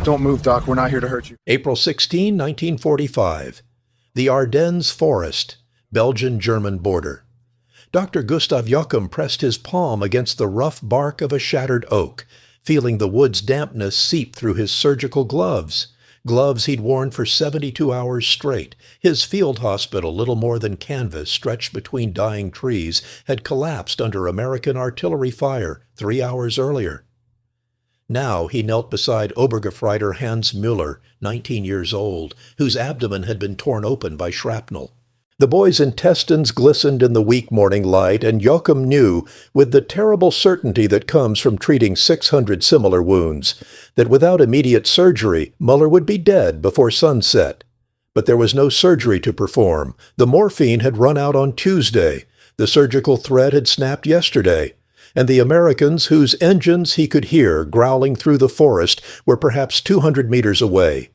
Don't move, Doc. We're not here to hurt you. April 16, 1945. The Ardennes Forest, Belgian-German border. Dr. Gustav Yokum pressed his palm against the rough bark of a shattered oak, feeling the wood's dampness seep through his surgical gloves. Gloves he'd worn for 72 hours straight. His field hospital, little more than canvas stretched between dying trees, had collapsed under American artillery fire 3 hours earlier. Now he knelt beside Obergefreiter Hans Müller, 19 years old, whose abdomen had been torn open by shrapnel. The boy's intestines glistened in the weak morning light, and Yokum knew, with the terrible certainty that comes from treating 600 similar wounds, that without immediate surgery, Müller would be dead before sunset. But there was no surgery to perform. The morphine had run out on Tuesday. The surgical thread had snapped yesterday. And the Americans, whose engines he could hear growling through the forest, were perhaps 200 meters away.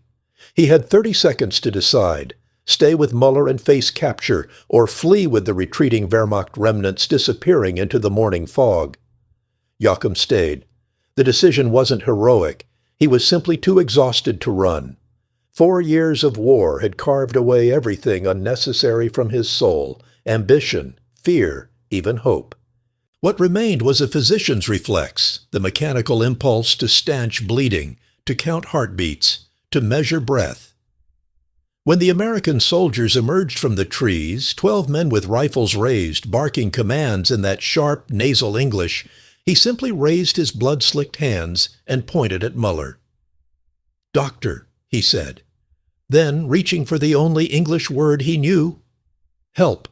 He had 30 seconds to decide. Stay with Müller and face capture, or flee with the retreating Wehrmacht remnants disappearing into the morning fog. Yokum stayed. The decision wasn't heroic. He was simply too exhausted to run. 4 years of war had carved away everything unnecessary from his soul: ambition, fear, even hope. What remained was a physician's reflex, the mechanical impulse to stanch bleeding, to count heartbeats, to measure breath. When the American soldiers emerged from the trees, 12 men with rifles raised, barking commands in that sharp, nasal English, he simply raised his blood-slicked hands and pointed at Müller. "Doctor," he said. Then, reaching for the only English word he knew, "Help."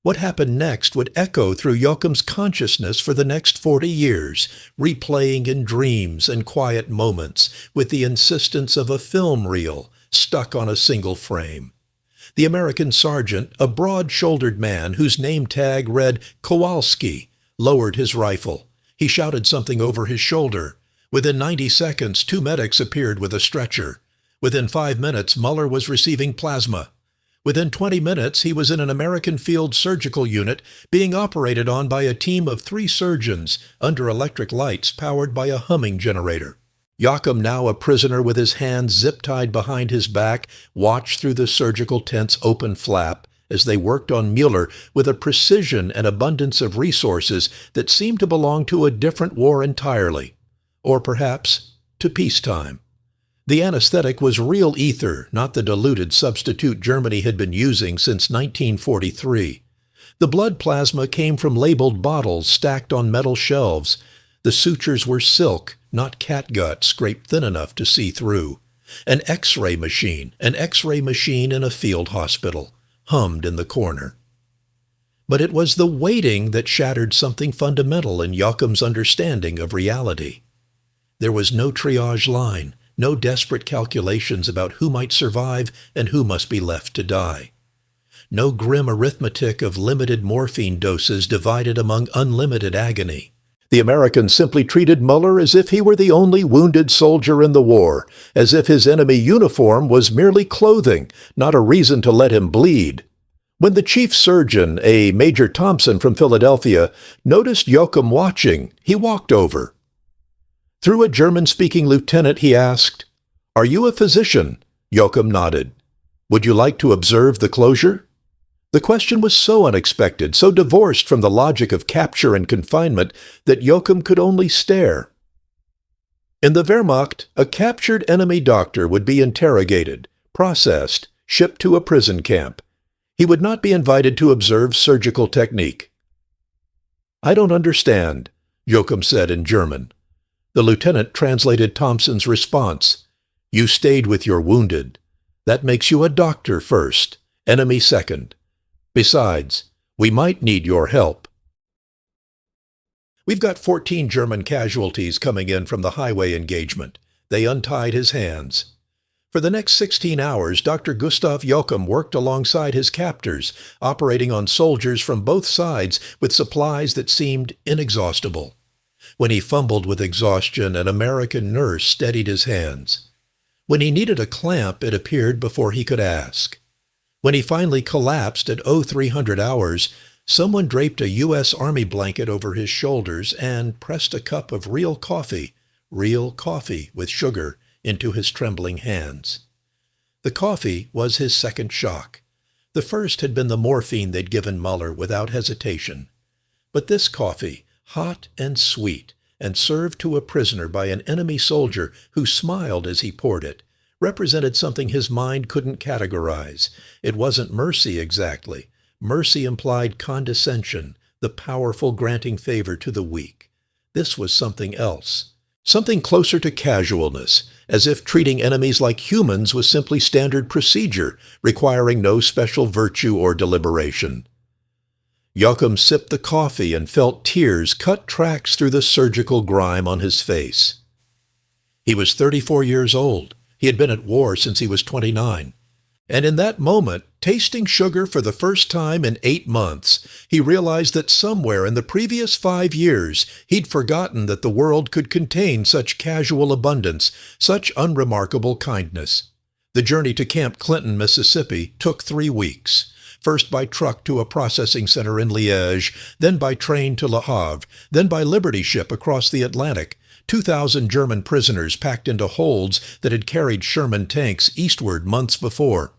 What happened next would echo through Yokum's consciousness for the next 40 years, replaying in dreams and quiet moments with the insistence of a film reel stuck on a single frame. The American sergeant, a broad-shouldered man whose name tag read Kowalski, lowered his rifle. He shouted something over his shoulder. Within 90 seconds, 2 medics appeared with a stretcher. Within 5 minutes, Müller was receiving plasma. Within 20 minutes, he was in an American field surgical unit being operated on by a team of 3 surgeons under electric lights powered by a humming generator. Yokum, now a prisoner with his hands zip-tied behind his back, watched through the surgical tent's open flap as they worked on Müller with a precision and abundance of resources that seemed to belong to a different war entirely, or perhaps to peacetime. The anesthetic was real ether, not the diluted substitute Germany had been using since 1943. The blood plasma came from labeled bottles stacked on metal shelves. The sutures were silk, not catgut scraped thin enough to see through. An X-ray machine in a field hospital, hummed in the corner. But it was the waiting that shattered something fundamental in Yokum's understanding of reality. There was no triage line, no desperate calculations about who might survive and who must be left to die. No grim arithmetic of limited morphine doses divided among unlimited agony. The Americans simply treated Müller as if he were the only wounded soldier in the war, as if his enemy uniform was merely clothing, not a reason to let him bleed. When the chief surgeon, a Major Thompson from Philadelphia, noticed Yokum watching, he walked over. Through a German-speaking lieutenant, he asked, "Are you a physician?" Yokum nodded. "Would you like to observe the closure?" The question was so unexpected, so divorced from the logic of capture and confinement, that Yokum could only stare. In the Wehrmacht, a captured enemy doctor would be interrogated, processed, shipped to a prison camp. He would not be invited to observe surgical technique. "I don't understand," Yokum said in German. The lieutenant translated Thompson's response. "You stayed with your wounded. That makes you a doctor first, enemy second. Besides, we might need your help." "We've got 14 German casualties coming in from the highway engagement." They untied his hands. For the next 16 hours, Dr. Gustav Yokum worked alongside his captors, operating on soldiers from both sides with supplies that seemed inexhaustible. When he fumbled with exhaustion, an American nurse steadied his hands. When he needed a clamp, it appeared before he could ask. When he finally collapsed at 0300 hours, someone draped a U.S. Army blanket over his shoulders and pressed a cup of real coffee real coffee with sugar, into his trembling hands. The coffee was his second shock. The first had been the morphine they'd given Muller without hesitation. But this coffee, hot and sweet, and served to a prisoner by an enemy soldier who smiled as he poured it, represented something his mind couldn't categorize. It wasn't mercy exactly. Mercy implied condescension, the powerful granting favor to the weak. This was something else. Something closer to casualness, as if treating enemies like humans was simply standard procedure, requiring no special virtue or deliberation. Yokum sipped the coffee and felt tears cut tracks through the surgical grime on his face. He was 34 years old. He had been at war since he was 29. And in that moment, tasting sugar for the first time in 8 months, he realized that somewhere in the previous 5 years, he'd forgotten that the world could contain such casual abundance, such unremarkable kindness. The journey to Camp Clinton, Mississippi, took 3 weeks. First by truck to a processing center in Liège, then by train to Le Havre, then by Liberty ship across the Atlantic. 2,000 German prisoners packed into holds that had carried Sherman tanks eastward months before.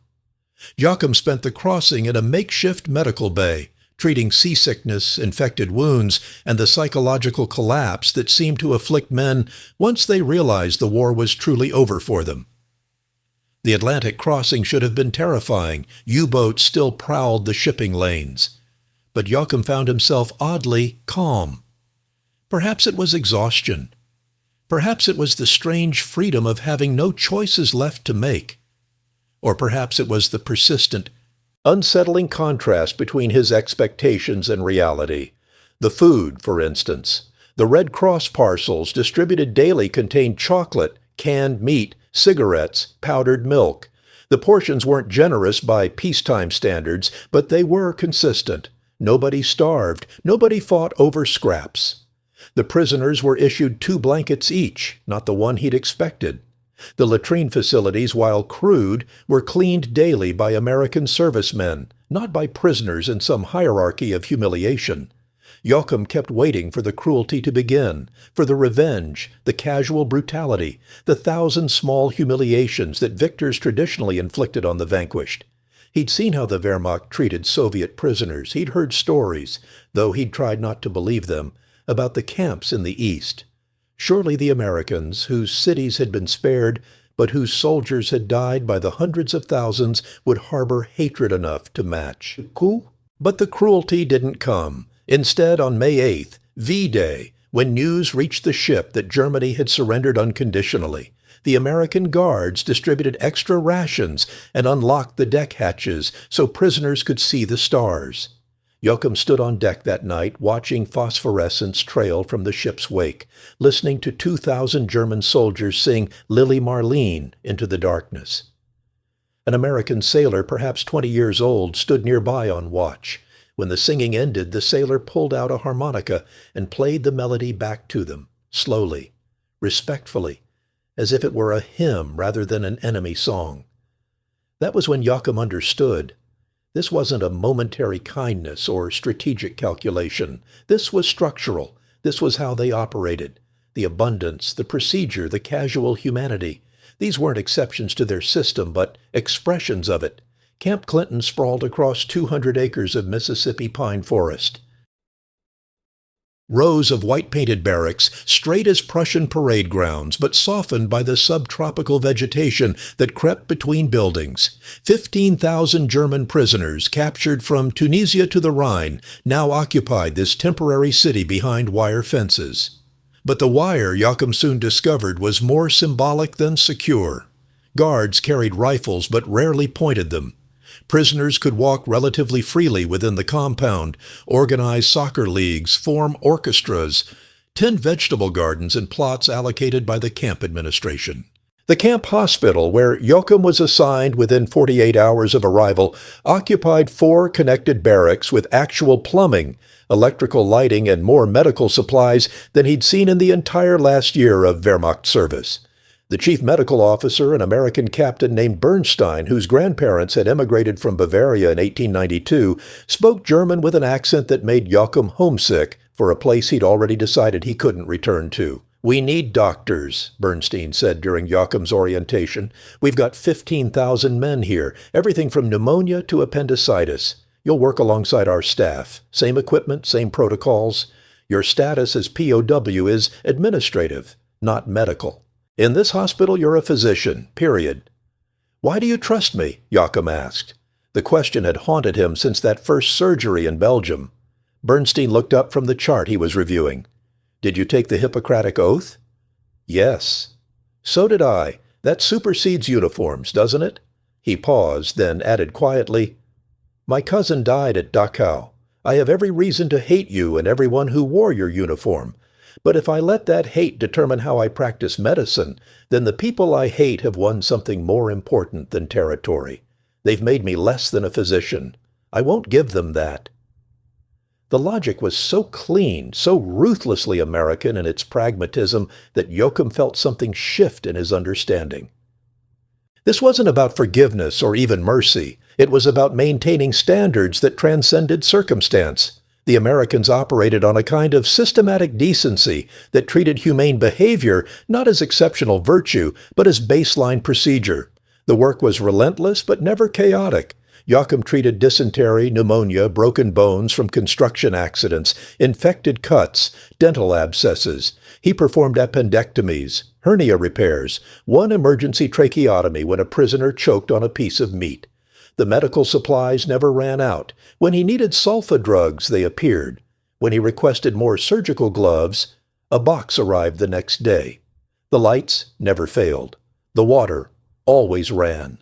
Yokum spent the crossing in a makeshift medical bay, treating seasickness, infected wounds, and the psychological collapse that seemed to afflict men once they realized the war was truly over for them. The Atlantic crossing should have been terrifying. U-boats still prowled the shipping lanes. But Yokum found himself oddly calm. Perhaps it was exhaustion. Perhaps it was the strange freedom of having no choices left to make. Or perhaps it was the persistent, unsettling contrast between his expectations and reality. The food, for instance. The Red Cross parcels distributed daily contained chocolate, canned meat, cigarettes, powdered milk. The portions weren't generous by peacetime standards, but they were consistent. Nobody starved. Nobody fought over scraps. The prisoners were issued 2 blankets each, not the one he'd expected. The latrine facilities, while crude, were cleaned daily by American servicemen, not by prisoners in some hierarchy of humiliation. Yokum kept waiting for the cruelty to begin, for the revenge, the casual brutality, the 1,000 small humiliations that victors traditionally inflicted on the vanquished. He'd seen how the Wehrmacht treated Soviet prisoners. He'd heard stories, though he'd tried not to believe them, about the camps in the East. Surely the Americans, whose cities had been spared, but whose soldiers had died by the hundreds of thousands, would harbor hatred enough to match. But the cruelty didn't come. Instead, on May 8th, V-Day, when news reached the ship that Germany had surrendered unconditionally, the American guards distributed extra rations and unlocked the deck hatches so prisoners could see the stars. Yokum stood on deck that night, watching phosphorescence trail from the ship's wake, listening to 2,000 German soldiers sing Lily Marleen into the darkness. An American sailor, perhaps 20 years old, stood nearby on watch. When the singing ended, the sailor pulled out a harmonica and played the melody back to them, slowly, respectfully, as if it were a hymn rather than an enemy song. That was when Yokum understood. This wasn't a momentary kindness or strategic calculation. This was structural. This was how they operated. The abundance, the procedure, the casual humanity. These weren't exceptions to their system, but expressions of it. Camp Clinton sprawled across 200 acres of Mississippi pine forest. Rows of white-painted barracks, straight as Prussian parade grounds, but softened by the subtropical vegetation that crept between buildings. 15,000 German prisoners, captured from Tunisia to the Rhine, now occupied this temporary city behind wire fences. But the wire, Yokum soon discovered, was more symbolic than secure. Guards carried rifles but rarely pointed them. Prisoners could walk relatively freely within the compound, organize soccer leagues, form orchestras, tend vegetable gardens in plots allocated by the camp administration. The camp hospital, where Yokum was assigned within 48 hours of arrival, occupied 4 connected barracks with actual plumbing, electrical lighting, and more medical supplies than he'd seen in the entire last year of Wehrmacht service. The chief medical officer, an American captain named Bernstein, whose grandparents had emigrated from Bavaria in 1892, spoke German with an accent that made Yokum homesick for a place he'd already decided he couldn't return to, "We need doctors," Bernstein said during Yokum's orientation. "We've got 15,000 men here, everything from pneumonia to appendicitis. You'll work alongside our staff. Same equipment, same protocols. Your status as POW is administrative, not medical. In this hospital, you're a physician, period." "Why do you trust me?" Yokum asked. The question had haunted him since that first surgery in Belgium. Bernstein looked up from the chart he was reviewing. "Did you take the Hippocratic Oath?" "Yes." "So did I. That supersedes uniforms, doesn't it?" He paused, then added quietly, "My cousin died at Dachau. I have every reason to hate you and everyone who wore your uniform. But if I let that hate determine how I practice medicine, then the people I hate have won something more important than territory. They've made me less than a physician. I won't give them that." The logic was so clean, so ruthlessly American in its pragmatism, that Yokum felt something shift in his understanding. This wasn't about forgiveness or even mercy. It was about maintaining standards that transcended circumstance. The Americans operated on a kind of systematic decency that treated humane behavior not as exceptional virtue, but as baseline procedure. The work was relentless but never chaotic. Yokum treated dysentery, pneumonia, broken bones from construction accidents, infected cuts, dental abscesses. He performed appendectomies, hernia repairs, one emergency tracheotomy when a prisoner choked on a piece of meat. The medical supplies never ran out. When he needed sulfa drugs, they appeared. When he requested more surgical gloves, a box arrived the next day. The lights never failed. The water always ran.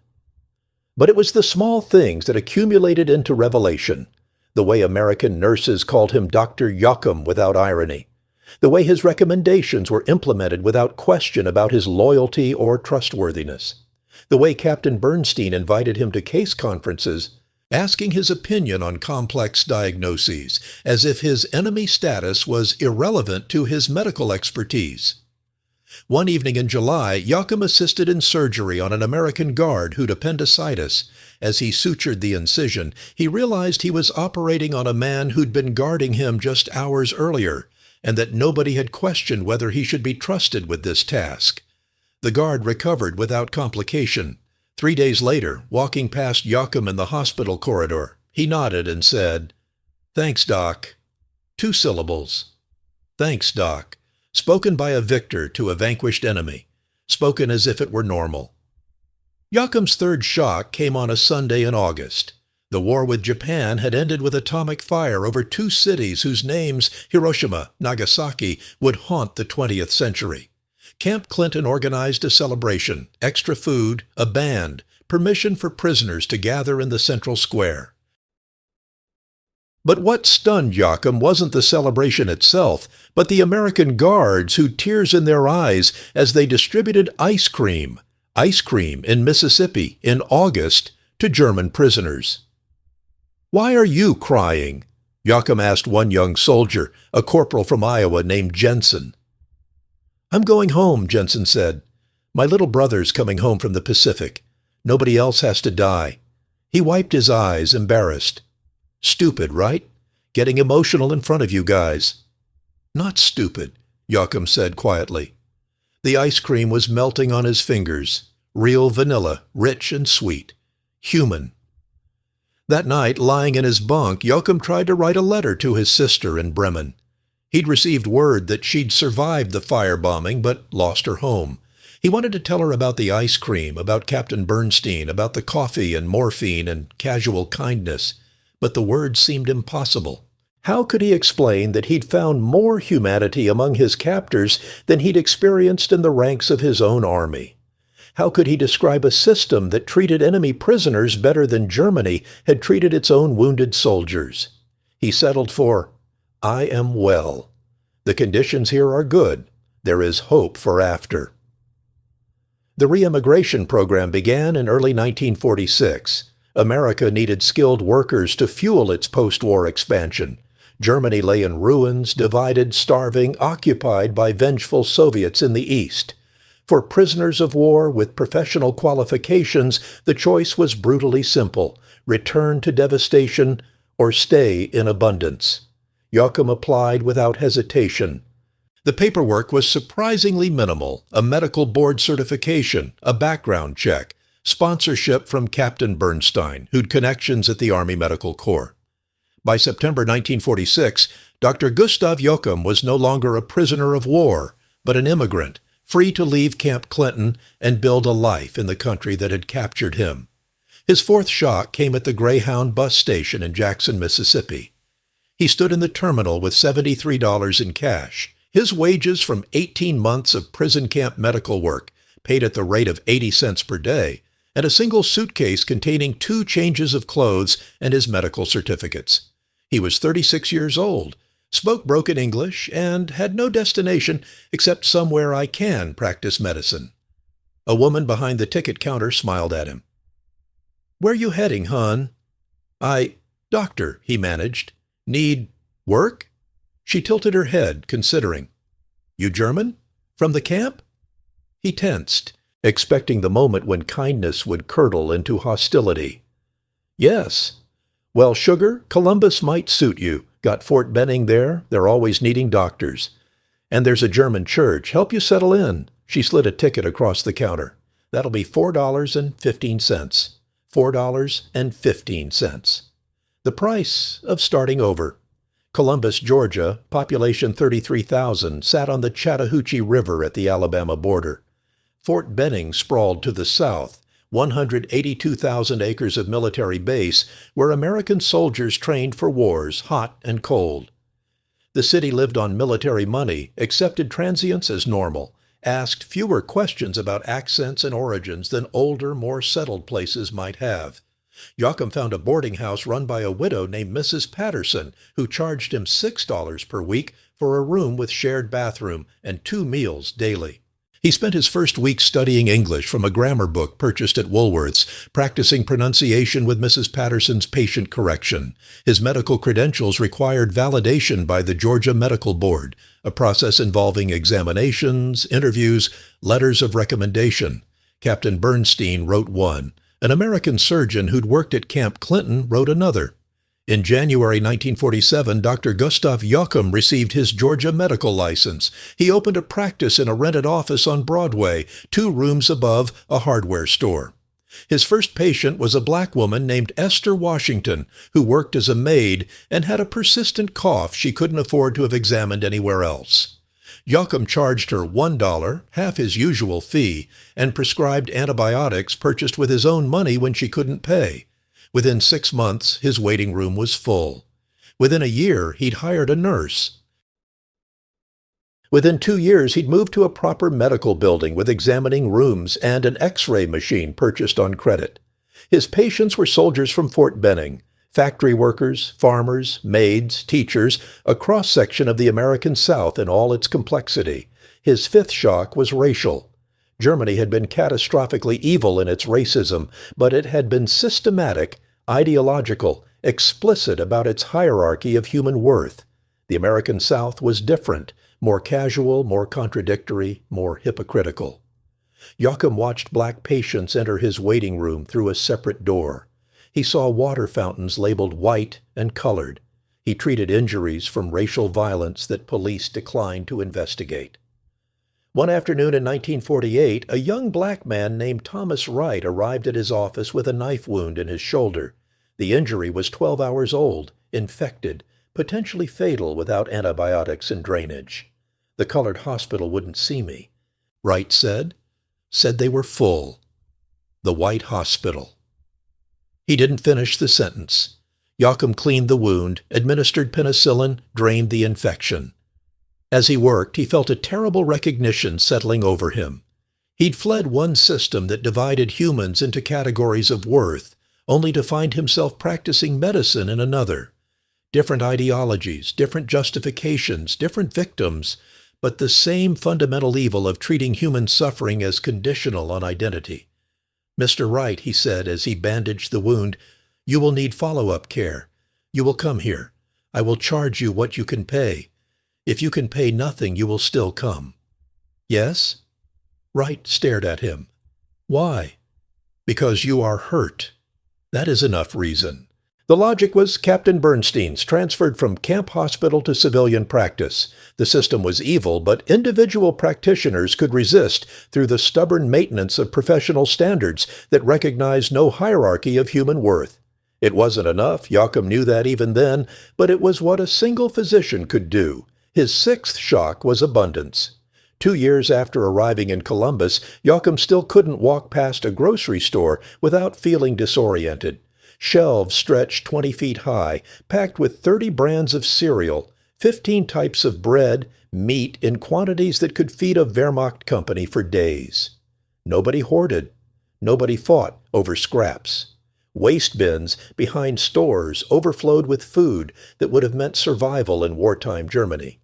But it was the small things that accumulated into revelation. The way American nurses called him Dr. Yokum without irony. The way his recommendations were implemented without question about his loyalty or trustworthiness. The way Captain Bernstein invited him to case conferences, asking his opinion on complex diagnoses, as if his enemy status was irrelevant to his medical expertise. One evening in July, Yokum assisted in surgery on an American guard who'd appendicitis. As he sutured the incision, he realized he was operating on a man who'd been guarding him just hours earlier, and that nobody had questioned whether he should be trusted with this task. The guard recovered without complication. 3 days later, walking past Yokum in the hospital corridor, he nodded and said, "Thanks, Doc." 2 syllables. "Thanks, Doc." Spoken by a victor to a vanquished enemy, spoken as if it were normal. Yokum's third shock came on a Sunday in August. The war with Japan had ended with atomic fire over 2 cities whose names, Hiroshima, Nagasaki, would haunt the 20th century. Camp Clinton organized a celebration, extra food, a band, permission for prisoners to gather in the central square. But what stunned Yokum wasn't the celebration itself, but the American guards who tears in their eyes as they distributed ice cream in Mississippi in August to German prisoners. "Why are you crying?" Yokum asked one young soldier, a corporal from Iowa named Jensen. "I'm going home," Jensen said. "My little brother's coming home from the Pacific. Nobody else has to die." He wiped his eyes, embarrassed. "Stupid, right? Getting emotional in front of you guys." "Not stupid," Yokum said quietly. The ice cream was melting on his fingers. Real vanilla, rich and sweet. Human. That night, lying in his bunk, Yokum tried to write a letter to his sister in Bremen. He'd received word that she'd survived the firebombing but lost her home. He wanted to tell her about the ice cream, about Captain Bernstein, about the coffee and morphine and casual kindness. But the words seemed impossible. How could he explain that he'd found more humanity among his captors than he'd experienced in the ranks of his own army? How could he describe a system that treated enemy prisoners better than Germany had treated its own wounded soldiers? He settled for, "I am well. The conditions here are good. There is hope for after." The re-immigration program began in early 1946. America needed skilled workers to fuel its post-war expansion. Germany lay in ruins, divided, starving, occupied by vengeful Soviets in the East. For prisoners of war with professional qualifications, the choice was brutally simple: return to devastation or stay in abundance. Yokum applied without hesitation. The paperwork was surprisingly minimal: a medical board certification, a background check, sponsorship from Captain Bernstein, who'd connections at the Army Medical Corps. By September 1946, Dr. Gustav Yokum was no longer a prisoner of war, but an immigrant, free to leave Camp Clinton and build a life in the country that had captured him. His fourth shock came at the Greyhound bus station in Jackson, Mississippi. He stood in the terminal with $73 in cash, his wages from 18 months of prison camp medical work, paid at the rate of 80 cents per day, and a single suitcase containing 2 changes of clothes and his medical certificates. He was 36 years old, spoke broken English, and had no destination except somewhere I can practice medicine. A woman behind the ticket counter smiled at him. "Where you heading, hon?" "Doctor," he managed. "Need work?" She tilted her head, considering. "You German? From the camp?" He tensed, expecting the moment when kindness would curdle into hostility. "Yes." "Well, sugar, Columbus might suit you. Got Fort Benning there. They're always needing doctors. And there's a German church. Help you settle in." She slid a ticket across the counter. "That'll be $4.15. $4.15. The price of starting over." Columbus, Georgia, population 33,000, sat on the Chattahoochee River at the Alabama border. Fort Benning sprawled to the south, 182,000 acres of military base where American soldiers trained for wars, hot and cold. The city lived on military money, accepted transients as normal, asked fewer questions about accents and origins than older, more settled places might have. Yokum found a boarding house run by a widow named Mrs. Patterson, who charged him $6 per week for a room with shared bathroom and 2 meals daily. He spent his first week studying English from a grammar book purchased at Woolworth's, practicing pronunciation with Mrs. Patterson's patient correction. His medical credentials required validation by the Georgia Medical Board, a process involving examinations, interviews, letters of recommendation. Captain Bernstein wrote one. An American surgeon who'd worked at Camp Clinton wrote another. In January 1947, Dr. Gustav Yokum received his Georgia medical license. He opened a practice in a rented office on Broadway, 2 rooms above a hardware store. His first patient was a black woman named Esther Washington, who worked as a maid and had a persistent cough she couldn't afford to have examined anywhere else. Yokum charged her $1, half his usual fee, and prescribed antibiotics purchased with his own money when she couldn't pay. Within 6 months, his waiting room was full. Within a year, he'd hired a nurse. Within 2 years, he'd moved to a proper medical building with examining rooms and an X-ray machine purchased on credit. His patients were soldiers from Fort Benning, factory workers, farmers, maids, teachers, a cross-section of the American South in all its complexity. His 5th shock was racial. Germany had been catastrophically evil in its racism, but it had been systematic, ideological, explicit about its hierarchy of human worth. The American South was different, more casual, more contradictory, more hypocritical. Yokum watched black patients enter his waiting room through a separate door. He saw water fountains labeled white and colored. He treated injuries from racial violence that police declined to investigate. One afternoon in 1948, a young black man named Thomas Wright arrived at his office with a knife wound in his shoulder. The injury was 12 hours old, infected, potentially fatal without antibiotics and drainage. The colored hospital wouldn't see me. Wright said they were full. The white hospital. He didn't finish the sentence. Yokum cleaned the wound, administered penicillin, drained the infection. As he worked, he felt a terrible recognition settling over him. He'd fled one system that divided humans into categories of worth, only to find himself practicing medicine in another. Different ideologies, different justifications, different victims, but the same fundamental evil of treating human suffering as conditional on identity. "Mr. Wright," he said as he bandaged the wound, "you will need follow-up care. You will come here. I will charge you what you can pay. If you can pay nothing, you will still come." "Yes?" Wright stared at him. "Why?" "Because you are hurt. That is enough reason. The logic was Captain Bernstein's, transferred from camp hospital to civilian practice. The system was evil, but individual practitioners could resist through the stubborn maintenance of professional standards that recognized no hierarchy of human worth. It wasn't enough, Yokum knew that even then, but it was what a single physician could do. His sixth shock was abundance. 2 years after arriving in Columbus, Yokum still couldn't walk past a grocery store without feeling disoriented. Shelves stretched 20 feet high, packed with 30 brands of cereal, 15 types of bread, meat in quantities that could feed a Wehrmacht company for days. Nobody hoarded. Nobody fought over scraps. Waste bins behind stores overflowed with food that would have meant survival in wartime Germany.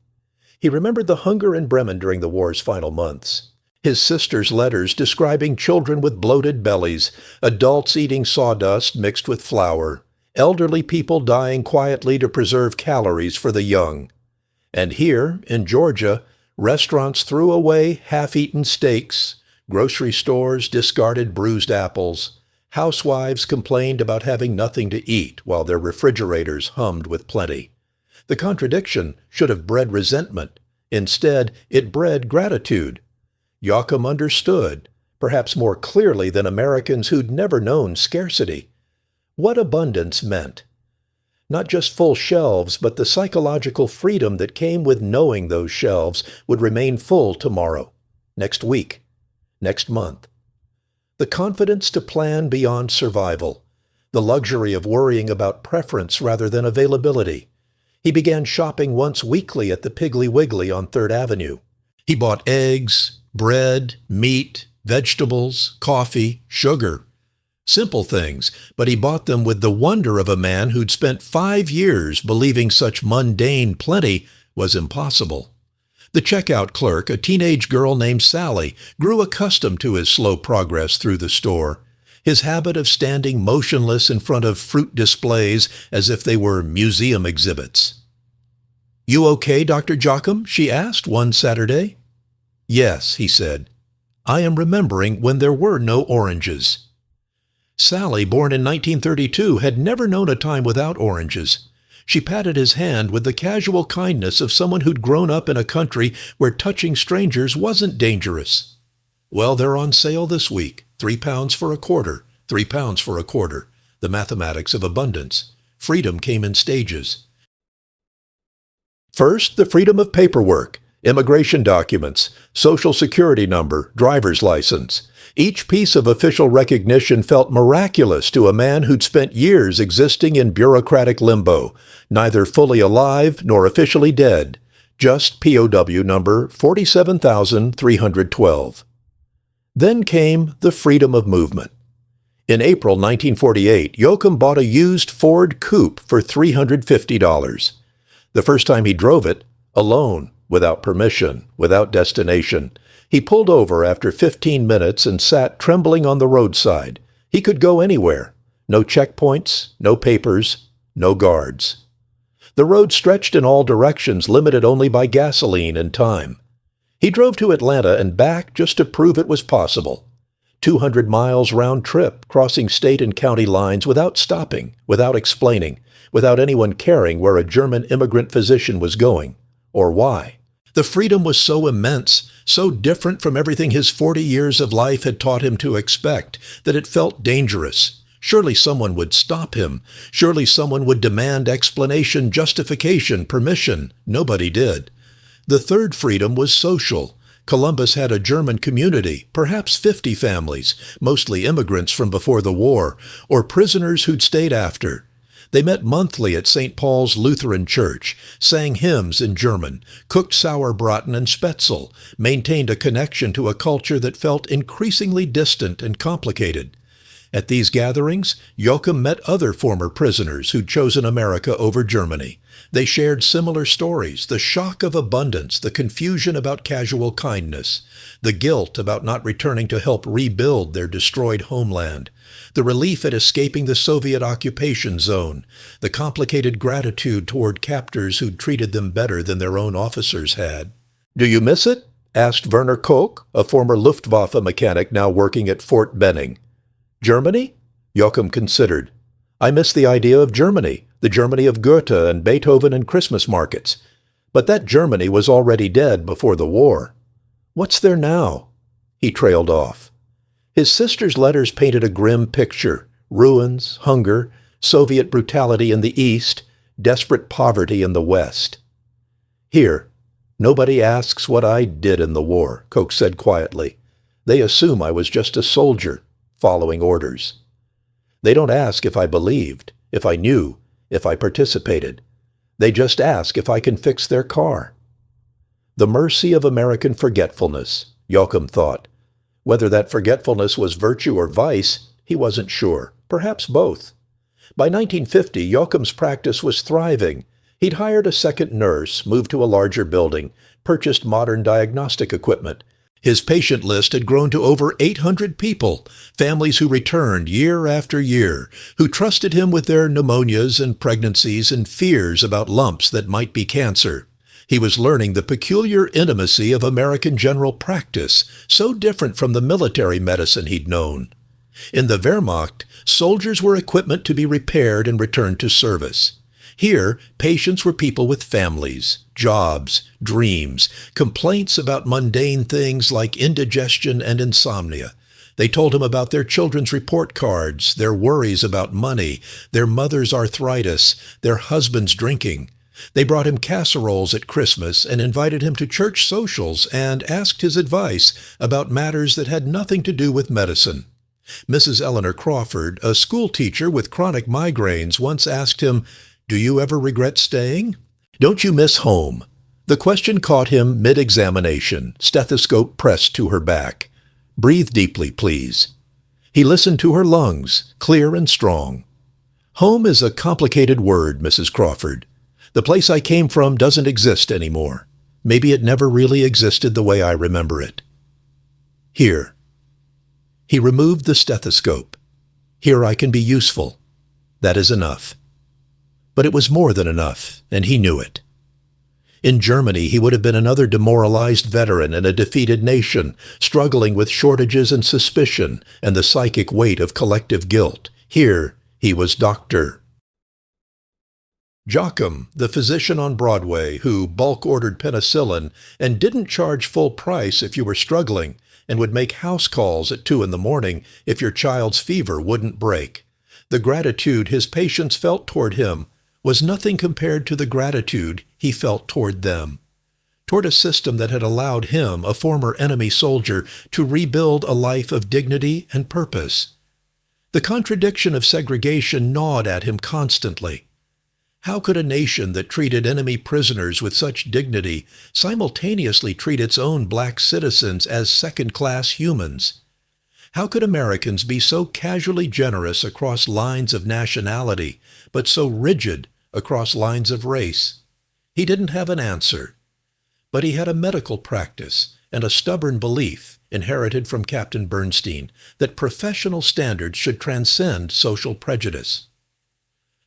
He remembered the hunger in Bremen during the war's final months. His sister's letters describing children with bloated bellies, adults eating sawdust mixed with flour, elderly people dying quietly to preserve calories for the young. And here, in Georgia, restaurants threw away half-eaten steaks, grocery stores discarded bruised apples, housewives complained about having nothing to eat while their refrigerators hummed with plenty. The contradiction should have bred resentment. Instead, it bred gratitude. Yokum understood, perhaps more clearly than Americans who'd never known scarcity, what abundance meant. Not just full shelves, but the psychological freedom that came with knowing those shelves would remain full tomorrow, next week, next month. The confidence to plan beyond survival, the luxury of worrying about preference rather than availability. He began shopping once weekly at the Piggly Wiggly on 3rd Avenue. He bought eggs, bread, meat, vegetables, coffee, sugar. Simple things, but he bought them with the wonder of a man who'd spent 5 years believing such mundane plenty was impossible. The checkout clerk, a teenage girl named Sally, grew accustomed to his slow progress through the store. His habit of standing motionless in front of fruit displays as if they were museum exhibits. "You okay, Dr. Yokum?" she asked one Saturday. "Yes," he said. "I am remembering when there were no oranges." Sally, born in 1932, had never known a time without oranges. She patted his hand with the casual kindness of someone who'd grown up in a country where touching strangers wasn't dangerous. "Well, they're on sale this week. £3 for a quarter, £3 for a quarter. The mathematics of abundance. Freedom came in stages. First, the freedom of paperwork, immigration documents, social security number, driver's license. Each piece of official recognition felt miraculous to a man who'd spent years existing in bureaucratic limbo, neither fully alive nor officially dead, just POW number 47,312. Then came the freedom of movement. In April 1948, Yokum bought a used Ford Coupe for $350. The first time he drove it, alone, without permission, without destination, he pulled over after 15 minutes and sat trembling on the roadside. He could go anywhere. No checkpoints, no papers, no guards. The road stretched in all directions, limited only by gasoline and time. He drove to Atlanta and back just to prove it was possible. 200 miles round trip, crossing state and county lines without stopping, without explaining, without anyone caring where a German immigrant physician was going, or why. The freedom was so immense, so different from everything his 40 years of life had taught him to expect, that it felt dangerous. Surely someone would stop him. Surely someone would demand explanation, justification, permission. Nobody did. The third freedom was social. Columbus had a German community, perhaps 50 families, mostly immigrants from before the war, or prisoners who'd stayed after. They met monthly at St. Paul's Lutheran Church, sang hymns in German, cooked sauerbraten and spätzle, maintained a connection to a culture that felt increasingly distant and complicated. At these gatherings, Yokum met other former prisoners who'd chosen America over Germany. They shared similar stories, the shock of abundance, the confusion about casual kindness, the guilt about not returning to help rebuild their destroyed homeland, the relief at escaping the Soviet occupation zone, the complicated gratitude toward captors who'd treated them better than their own officers had. "Do you miss it?" asked Werner Koch, a former Luftwaffe mechanic now working at Fort Benning. "Germany?" Yokum considered. I miss the idea of Germany, the Germany of Goethe and Beethoven and Christmas markets. But that Germany was already dead before the war. What's there now?" He trailed off. His sister's letters painted a grim picture: ruins, hunger, Soviet brutality in the East, desperate poverty in the West. "Here, nobody asks what I did in the war," Koch said quietly. "They assume I was just a soldier, following orders. They don't ask if I believed, if I knew, if I participated. They just ask if I can fix their car." The mercy of American forgetfulness, Yokum thought. Whether that forgetfulness was virtue or vice, he wasn't sure. Perhaps both. By 1950, Yokum's practice was thriving. He'd hired a second nurse, moved to a larger building, purchased modern diagnostic equipment. His patient list had grown to over 800 people, families who returned year after year, who trusted him with their pneumonias and pregnancies and fears about lumps that might be cancer. He was learning the peculiar intimacy of American general practice, so different from the military medicine he'd known. In the Wehrmacht, soldiers were equipment to be repaired and returned to service. Here, patients were people with families, jobs, dreams, complaints about mundane things like indigestion and insomnia. They told him about their children's report cards, their worries about money, their mother's arthritis, their husband's drinking. They brought him casseroles at Christmas and invited him to church socials and asked his advice about matters that had nothing to do with medicine. Mrs. Eleanor Crawford, a school teacher with chronic migraines, once asked him, "Do you ever regret staying? Don't you miss home?" The question caught him mid-examination, stethoscope pressed to her back. "Breathe deeply, please." He listened to her lungs, clear and strong. "Home is a complicated word, Mrs. Crawford. The place I came from doesn't exist anymore. Maybe it never really existed the way I remember it. Here." He removed the stethoscope. "Here I can be useful. That is enough." But it was more than enough, and he knew it. In Germany, he would have been another demoralized veteran in a defeated nation, struggling with shortages and suspicion and the psychic weight of collective guilt. Here, he was Dr. Yokum, the physician on Broadway who bulk-ordered penicillin and didn't charge full price if you were struggling, and would make house calls at 2 a.m. if your child's fever wouldn't break. The gratitude his patients felt toward him was nothing compared to the gratitude he felt toward them, toward a system that had allowed him, a former enemy soldier, to rebuild a life of dignity and purpose. The contradiction of segregation gnawed at him constantly. How could a nation that treated enemy prisoners with such dignity simultaneously treat its own black citizens as second-class humans? How could Americans be so casually generous across lines of nationality, but so rigid across lines of race? He didn't have an answer. But he had a medical practice and a stubborn belief, inherited from Captain Bernstein, that professional standards should transcend social prejudice.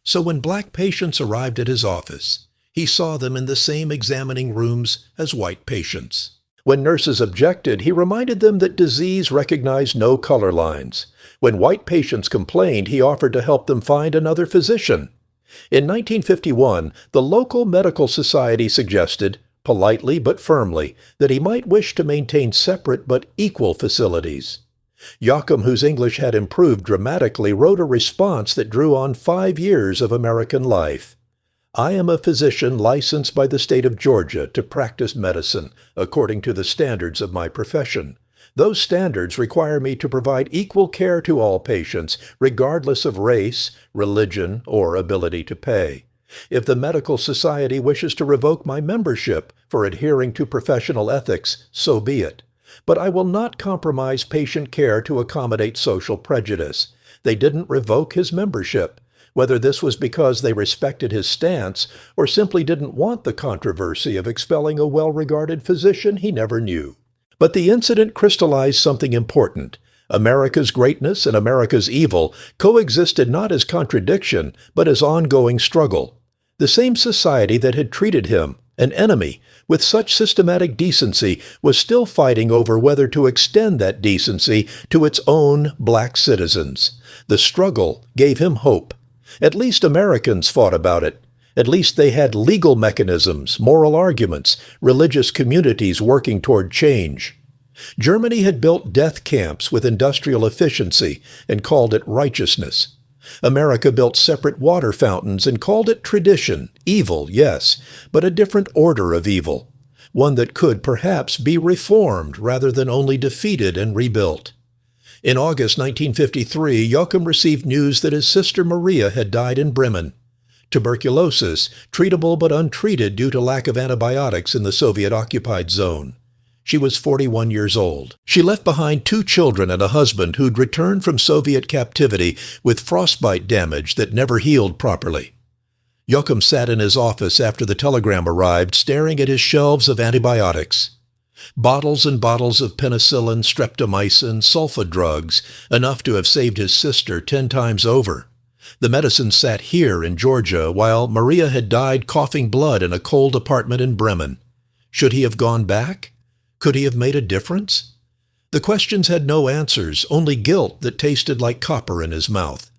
So when black patients arrived at his office, he saw them in the same examining rooms as white patients. When nurses objected, he reminded them that disease recognized no color lines. When white patients complained, he offered to help them find another physician. In 1951, the local medical society suggested, politely but firmly, that he might wish to maintain separate but equal facilities. Yokum, whose English had improved dramatically, wrote a response that drew on 5 years of American life. "I am a physician licensed by the state of Georgia to practice medicine according to the standards of my profession. Those standards require me to provide equal care to all patients, regardless of race, religion, or ability to pay. If the medical society wishes to revoke my membership for adhering to professional ethics, so be it. But I will not compromise patient care to accommodate social prejudice." They didn't revoke his membership. Whether this was because they respected his stance or simply didn't want the controversy of expelling a well-regarded physician, he never knew. But the incident crystallized something important. America's greatness and America's evil coexisted not as contradiction, but as ongoing struggle. The same society that had treated him, an enemy, with such systematic decency was still fighting over whether to extend that decency to its own black citizens. The struggle gave him hope. At least Americans fought about it. At least they had legal mechanisms, moral arguments, religious communities working toward change. Germany had built death camps with industrial efficiency and called it righteousness. America built separate water fountains and called it tradition, evil, yes, but a different order of evil, one that could perhaps be reformed rather than only defeated and rebuilt. In August 1953, Yokum received news that his sister Maria had died in Bremen. Tuberculosis, treatable but untreated due to lack of antibiotics in the Soviet-occupied zone. She was 41 years old. She left behind 2 children and a husband who'd returned from Soviet captivity with frostbite damage that never healed properly. Yokum sat in his office after the telegram arrived, staring at his shelves of antibiotics. Bottles and bottles of penicillin, streptomycin, sulfa drugs, enough to have saved his sister 10 times over. The medicine sat here in Georgia while Maria had died coughing blood in a cold apartment in Bremen. Should he have gone back? Could he have made a difference? The questions had no answers, only guilt that tasted like copper in his mouth.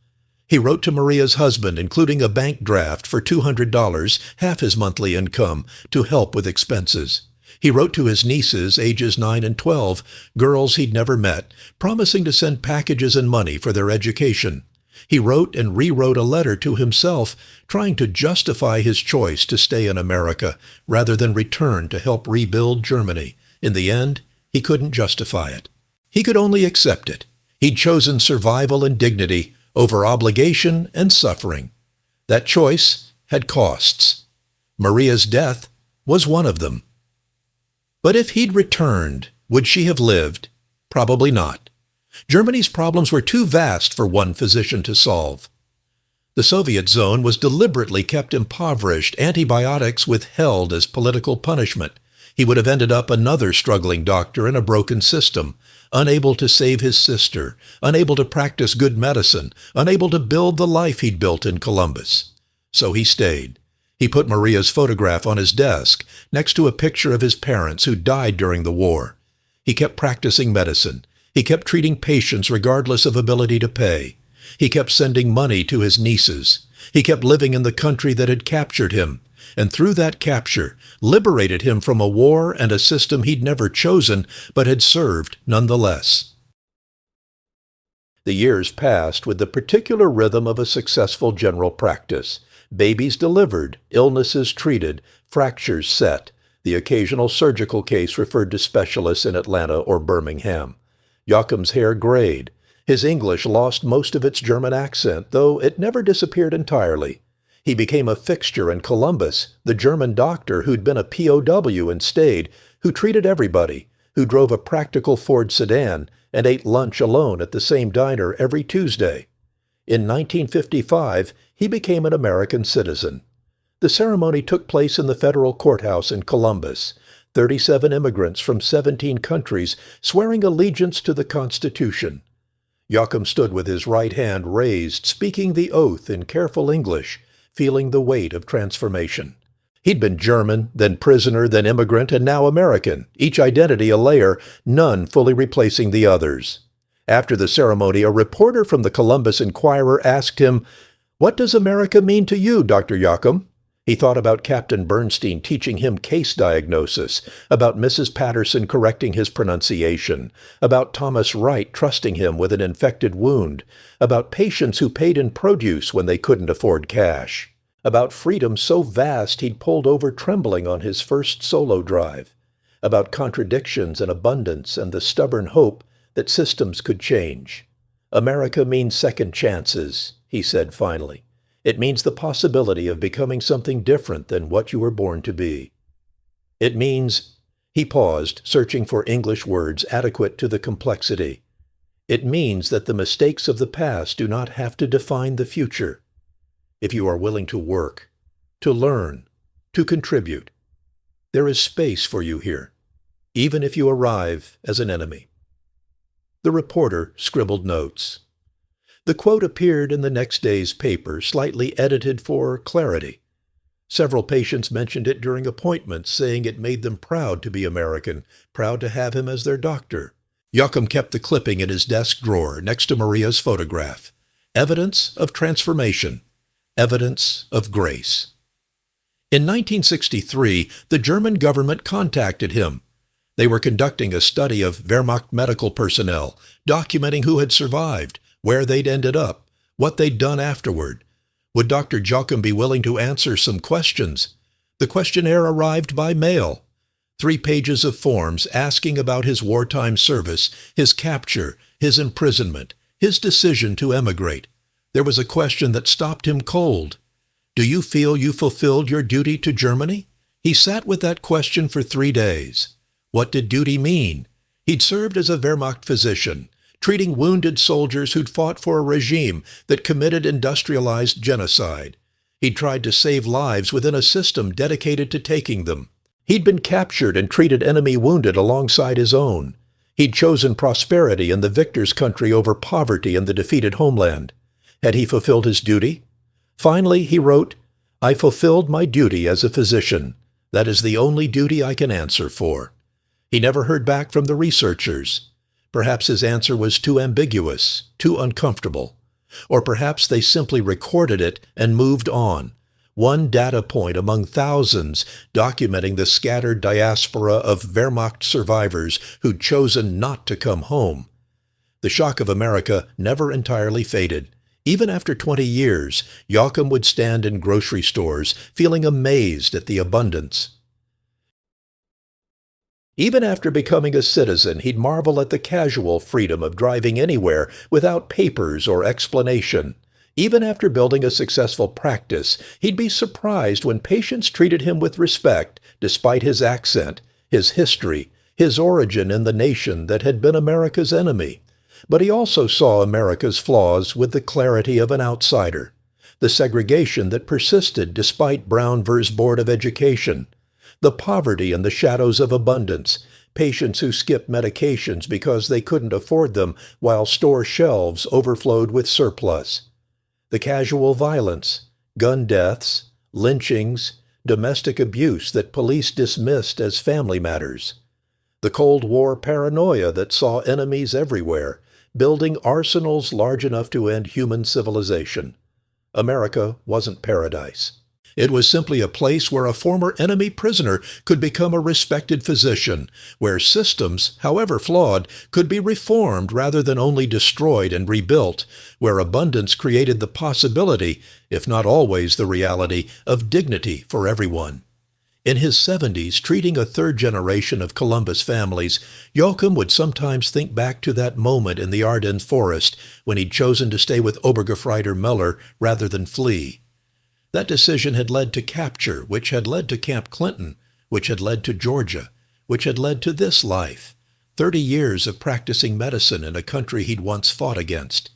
He wrote to Maria's husband, including a bank draft for $200, half his monthly income, to help with expenses. He wrote to his nieces, ages 9 and 12, girls he'd never met, promising to send packages and money for their education. He wrote and rewrote a letter to himself, trying to justify his choice to stay in America rather than return to help rebuild Germany. In the end, he couldn't justify it. He could only accept it. He'd chosen survival and dignity over obligation and suffering. That choice had costs. Maria's death was one of them. But if he'd returned, would she have lived? Probably not. Germany's problems were too vast for one physician to solve. The Soviet zone was deliberately kept impoverished, antibiotics withheld as political punishment. He would have ended up another struggling doctor in a broken system, unable to save his sister, unable to practice good medicine, unable to build the life he'd built in Columbus. So he stayed. He put Maria's photograph on his desk, next to a picture of his parents who died during the war. He kept practicing medicine. He kept treating patients regardless of ability to pay. He kept sending money to his nieces. He kept living in the country that had captured him, and through that capture, liberated him from a war and a system he'd never chosen, but had served nonetheless. The years passed with the particular rhythm of a successful general practice. Babies delivered, illnesses treated, fractures set, the occasional surgical case referred to specialists in Atlanta or Birmingham. Yokum's hair grayed. His English lost most of its German accent, though it never disappeared entirely. He became a fixture in Columbus, the German doctor who'd been a POW and stayed, who treated everybody, who drove a practical Ford sedan and ate lunch alone at the same diner every Tuesday. In 1955, he became an American citizen. The ceremony took place in the federal courthouse in Columbus. 37 immigrants from 17 countries swearing allegiance to the Constitution. Yokum stood with his right hand raised, speaking the oath in careful English, feeling the weight of transformation. He'd been German, then prisoner, then immigrant, and now American, each identity a layer, none fully replacing the others. After the ceremony, a reporter from the Columbus Inquirer asked him, "What does America mean to you, Dr. Yokum?" He thought about Captain Bernstein teaching him case diagnosis, about Mrs. Patterson correcting his pronunciation, about Thomas Wright trusting him with an infected wound, about patients who paid in produce when they couldn't afford cash, about freedom so vast he'd pulled over trembling on his first solo drive, about contradictions and abundance and the stubborn hope that systems could change. "America means second chances," he said finally. "It means the possibility of becoming something different than what you were born to be. It means—" He paused, searching for English words adequate to the complexity. "It means that the mistakes of the past do not have to define the future. If you are willing to work, to learn, to contribute, there is space for you here, even if you arrive as an enemy." The reporter scribbled notes. The quote appeared in the next day's paper, slightly edited for clarity. Several patients mentioned it during appointments, saying it made them proud to be American, proud to have him as their doctor. Yokum kept the clipping in his desk drawer next to Maria's photograph. Evidence of transformation. Evidence of Grace. In 1963, the German government contacted him. They were conducting a study of Wehrmacht medical personnel, documenting who had survived, where they'd ended up, what they'd done afterward. Would Dr. Yokum be willing to answer some questions? The questionnaire arrived by mail. 3 pages of forms asking about his wartime service, his capture, his imprisonment, his decision to emigrate. There was a question that stopped him cold. Do you feel you fulfilled your duty to Germany? He sat with that question for 3 days. What did duty mean? He'd served as a Wehrmacht physician, treating wounded soldiers who'd fought for a regime that committed industrialized genocide. He'd tried to save lives within a system dedicated to taking them. He'd been captured and treated enemy wounded alongside his own. He'd chosen prosperity in the victor's country over poverty in the defeated homeland. Had he fulfilled his duty? Finally, he wrote, "I fulfilled my duty as a physician. That is the only duty I can answer for." He never heard back from the researchers. Perhaps his answer was too ambiguous, too uncomfortable. Or perhaps they simply recorded it and moved on. One data point among thousands documenting the scattered diaspora of Wehrmacht survivors who'd chosen not to come home. The shock of America never entirely faded. Even after 20 years, Yokum would stand in grocery stores, feeling amazed at the abundance. Even after becoming a citizen, he'd marvel at the casual freedom of driving anywhere without papers or explanation. Even after building a successful practice, he'd be surprised when patients treated him with respect, despite his accent, his history, his origin in the nation that had been America's enemy. But he also saw America's flaws with the clarity of an outsider, the segregation that persisted despite Brown vs. Board of Education, the poverty and the shadows of abundance, patients who skipped medications because they couldn't afford them while store shelves overflowed with surplus, the casual violence, gun deaths, lynchings, domestic abuse that police dismissed as family matters, the Cold War paranoia that saw enemies everywhere, building arsenals large enough to end human civilization. America wasn't paradise. It was simply a place where a former enemy prisoner could become a respected physician, where systems, however flawed, could be reformed rather than only destroyed and rebuilt, where abundance created the possibility, if not always the reality, of dignity for everyone. In his 70s, treating a third generation of Columbus families, Yokum would sometimes think back to that moment in the Ardennes forest when he'd chosen to stay with Obergefreiter Muller rather than flee. That decision had led to capture, which had led to Camp Clinton, which had led to Georgia, which had led to this life, 30 years of practicing medicine in a country he'd once fought against.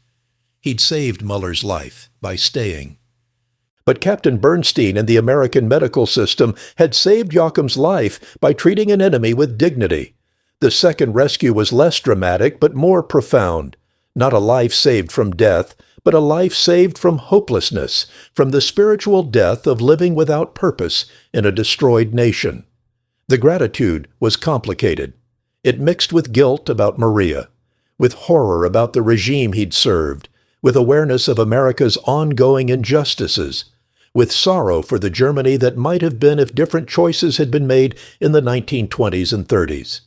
He'd saved Muller's life by staying. But Captain Bernstein and the American medical system had saved Yokum's life by treating an enemy with dignity. The second rescue was less dramatic but more profound. Not a life saved from death, but a life saved from hopelessness, from the spiritual death of living without purpose in a destroyed nation. The gratitude was complicated. It mixed with guilt about Maria, with horror about the regime he'd served, with awareness of America's ongoing injustices, with sorrow for the Germany that might have been if different choices had been made in the 1920s and 30s.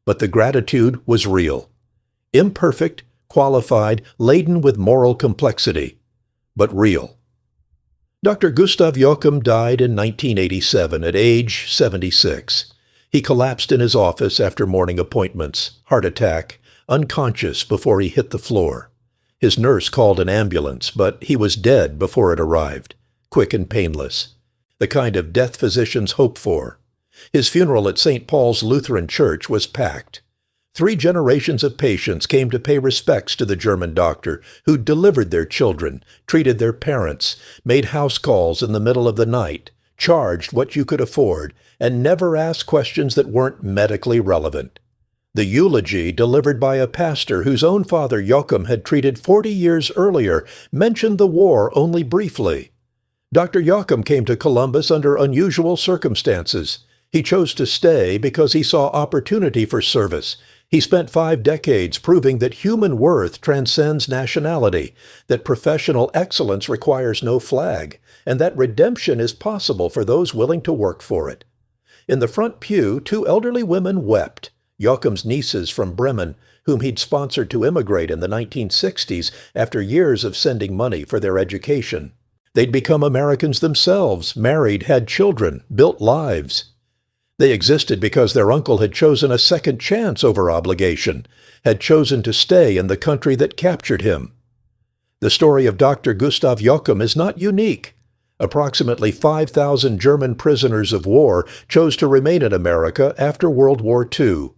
But the gratitude was real. Imperfect, qualified, laden with moral complexity, but real. Dr. Gustav Yokum died in 1987 at age 76. He collapsed in his office after morning appointments, heart attack, unconscious before he hit the floor. His nurse called an ambulance, but he was dead before it arrived, quick and painless, the kind of death physicians hope for. His funeral at St. Paul's Lutheran Church was packed. 3 generations of patients came to pay respects to the German doctor who delivered their children, treated their parents, made house calls in the middle of the night, charged what you could afford, and never asked questions that weren't medically relevant. The eulogy, delivered by a pastor whose own father Yokum had treated 40 years earlier, mentioned the war only briefly. Dr. Yokum came to Columbus under unusual circumstances. He chose to stay because he saw opportunity for service. He spent 5 decades proving that human worth transcends nationality, that professional excellence requires no flag, and that redemption is possible for those willing to work for it. In the front pew, 2 elderly women wept, Yokum's nieces from Bremen, whom he'd sponsored to immigrate in the 1960s after years of sending money for their education. They'd become Americans themselves, married, had children, built lives. They existed because their uncle had chosen a second chance over obligation, had chosen to stay in the country that captured him. The story of Dr. Gustav Yokum is not unique. Approximately 5,000 German prisoners of war chose to remain in America after World War II.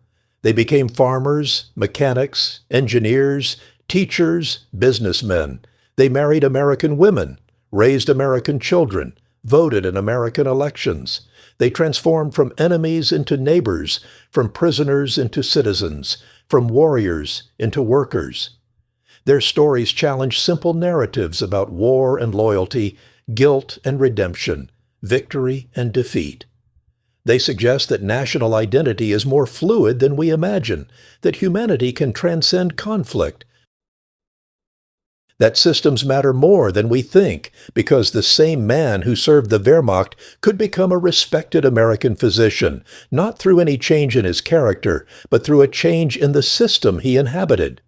They became farmers, mechanics, engineers, teachers, businessmen. They married American women, raised American children, voted in American elections. They transformed from enemies into neighbors, from prisoners into citizens, from warriors into workers. Their stories challenge simple narratives about war and loyalty, guilt and redemption, victory and defeat. They suggest that national identity is more fluid than we imagine, that humanity can transcend conflict, that systems matter more than we think, because the same man who served the Wehrmacht could become a respected American physician, not through any change in his character, but through a change in the system he inhabited.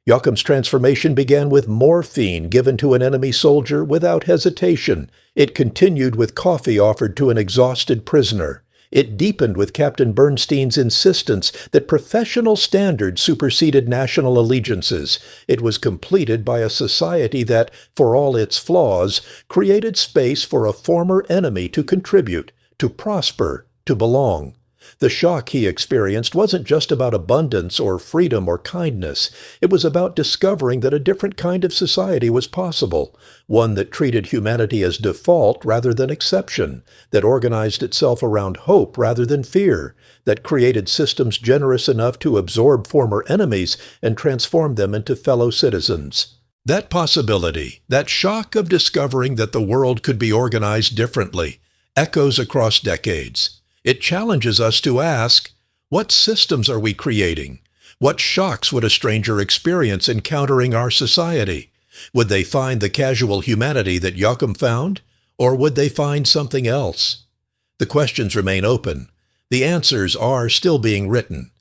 Yokum's transformation began with morphine given to an enemy soldier without hesitation. It continued with coffee offered to an exhausted prisoner. It deepened with Captain Bernstein's insistence that professional standards superseded national allegiances. It was completed by a society that, for all its flaws, created space for a former enemy to contribute, to prosper, to belong. The shock he experienced wasn't just about abundance or freedom or kindness. It was about discovering that a different kind of society was possible, one that treated humanity as default rather than exception, that organized itself around hope rather than fear, that created systems generous enough to absorb former enemies and transform them into fellow citizens. That possibility, that shock of discovering that the world could be organized differently, echoes across decades. It challenges us to ask, what systems are we creating? What shocks would a stranger experience encountering our society? Would they find the casual humanity that Yokum found? Or would they find something else? The questions remain open. The answers are still being written.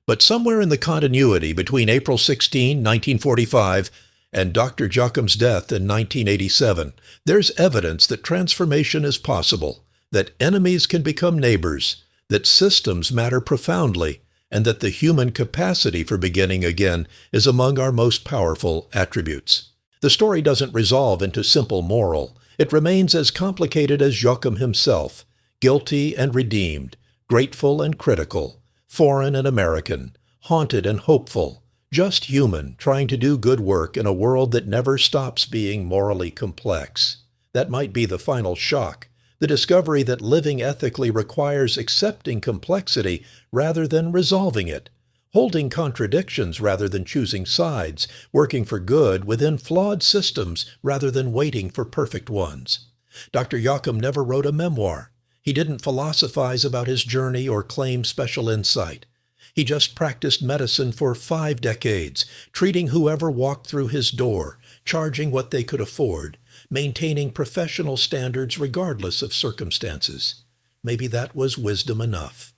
But somewhere in the continuity between April 16, 1945, and Dr. Yokum's death in 1987, there's evidence that transformation is possible, that enemies can become neighbors, that systems matter profoundly, and that the human capacity for beginning again is among our most powerful attributes. The story doesn't resolve into simple moral. It remains as complicated as Yokum himself, guilty and redeemed, grateful and critical, foreign and American, haunted and hopeful, just human, trying to do good work in a world that never stops being morally complex. That might be the final shock, the discovery that living ethically requires accepting complexity rather than resolving it, holding contradictions rather than choosing sides, working for good within flawed systems rather than waiting for perfect ones. Dr. Yokum never wrote a memoir. He didn't philosophize about his journey or claim special insight. He just practiced medicine for 5 decades, treating whoever walked through his door, charging what they could afford, maintaining professional standards regardless of circumstances. Maybe that was wisdom enough.